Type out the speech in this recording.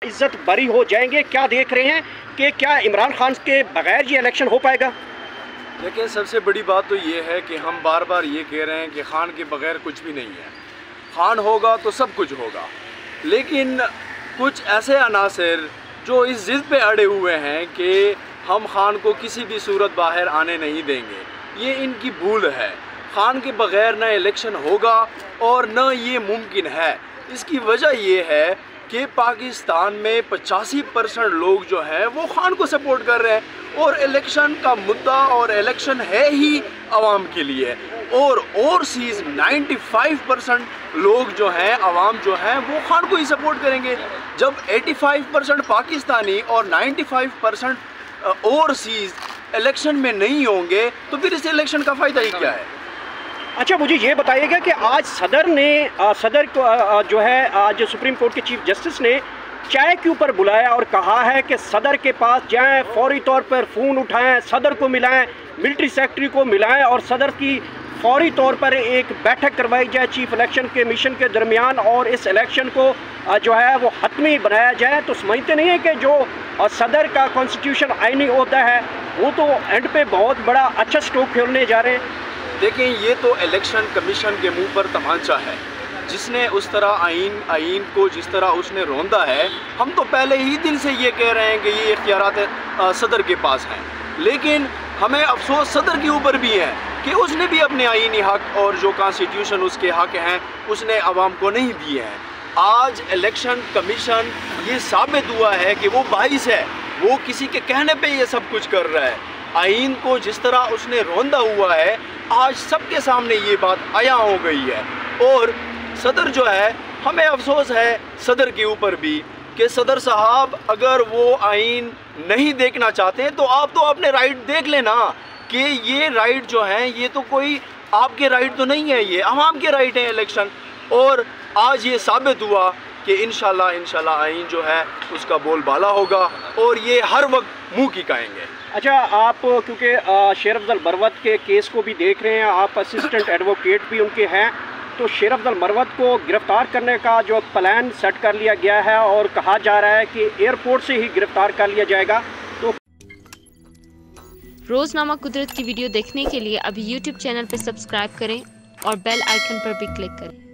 इज्जत बरी हो जाएंगे। क्या देख रहे हैं कि क्या इमरान खान के बगैर ये इलेक्शन हो पाएगा? देखिए, सबसे बड़ी बात तो ये है कि हम बार बार ये कह रहे हैं कि खान के बगैर कुछ भी नहीं है। खान होगा तो सब कुछ होगा, लेकिन कुछ ऐसे अनासर जो इस ज़िद पे अड़े हुए हैं कि हम खान को किसी भी सूरत बाहर आने नहीं देंगे, ये इनकी भूल है। खान के बगैर न इलेक्शन होगा और न ये मुमकिन है। इसकी वजह ये है कि पाकिस्तान में 85% लोग जो हैं वो खान को सपोर्ट कर रहे हैं और इलेक्शन का मुद्दा और इलेक्शन है ही आवाम के लिए। और ओवरसीज़ 95% लोग जो हैं, आवाम जो हैं, वो खान को ही सपोर्ट करेंगे। जब 85% पाकिस्तानी और 95% ओवरसीज़ इलेक्शन में नहीं होंगे तो फिर इस इलेक्शन का फ़ायदा ही क्या है? अच्छा, मुझे ये बताइएगा कि आज सदर को जो है आज सुप्रीम कोर्ट के चीफ जस्टिस ने चाय के ऊपर बुलाया और कहा है कि सदर के पास जाएं, फौरी तौर पर फ़ोन उठाएं, सदर को मिलाएं, मिलिट्री सेक्रेटरी को मिलाएं और सदर की फौरी तौर पर एक बैठक करवाई जाए चीफ इलेक्शन कमीशन के दरमियान और इस इलेक्शन को जो है वो हतमी बनाया जाए। तो समझते नहीं है कि जो सदर का कॉन्स्टिट्यूशन आईनी ओहदा है वो तो एंड पे बहुत बड़ा अच्छा स्ट्रोक खेलने जा रहे हैं। देखें, ये तो इलेक्शन कमीशन के मुंह पर तमाचा है, जिसने उस तरह आइन को जिस तरह उसने रौंदा है। हम तो पहले ही दिन से ये कह रहे हैं कि ये इख्तियारात सदर के पास हैं, लेकिन हमें अफसोस सदर के ऊपर भी है कि उसने भी अपने आइनी हक और जो कॉन्स्टिट्यूशन उसके हक हैं उसने आवाम को नहीं दिए हैं। आज इलेक्शन कमीशन ये साबित हुआ है कि वो बाइस है, वो किसी के कहने पे ये सब कुछ कर रहा है। आइन को जिस तरह उसने रौंदा हुआ है, आज सबके सामने ये बात आया हो गई है। और सदर जो है, हमें अफसोस है सदर के ऊपर भी कि सदर साहब अगर वो आइन नहीं देखना चाहते तो आप तो अपने राइट देख लेना कि ये राइट जो है ये तो कोई आपके राइट तो नहीं है, ये आवाम के राइट है इलेक्शन। और आज ये साबित हुआ कि इंशाल्लाह आइन जो है उसका बोलबाला होगा और ये हर वक्त मुँह की खाएंगे। अच्छा, आप क्योंकि शेर अफजल मरवत के केस को भी देख रहे हैं, आप असिस्टेंट एडवोकेट भी उनके हैं, तो शेर अफजल मरवत को गिरफ़्तार करने का जो प्लान सेट कर लिया गया है और कहा जा रहा है कि एयरपोर्ट से ही गिरफ़्तार कर लिया जाएगा। तो रोज़नामा कुदरत की वीडियो देखने के लिए अभी YouTube चैनल पर सब्सक्राइब करें और बेल आइकन पर भी क्लिक करें।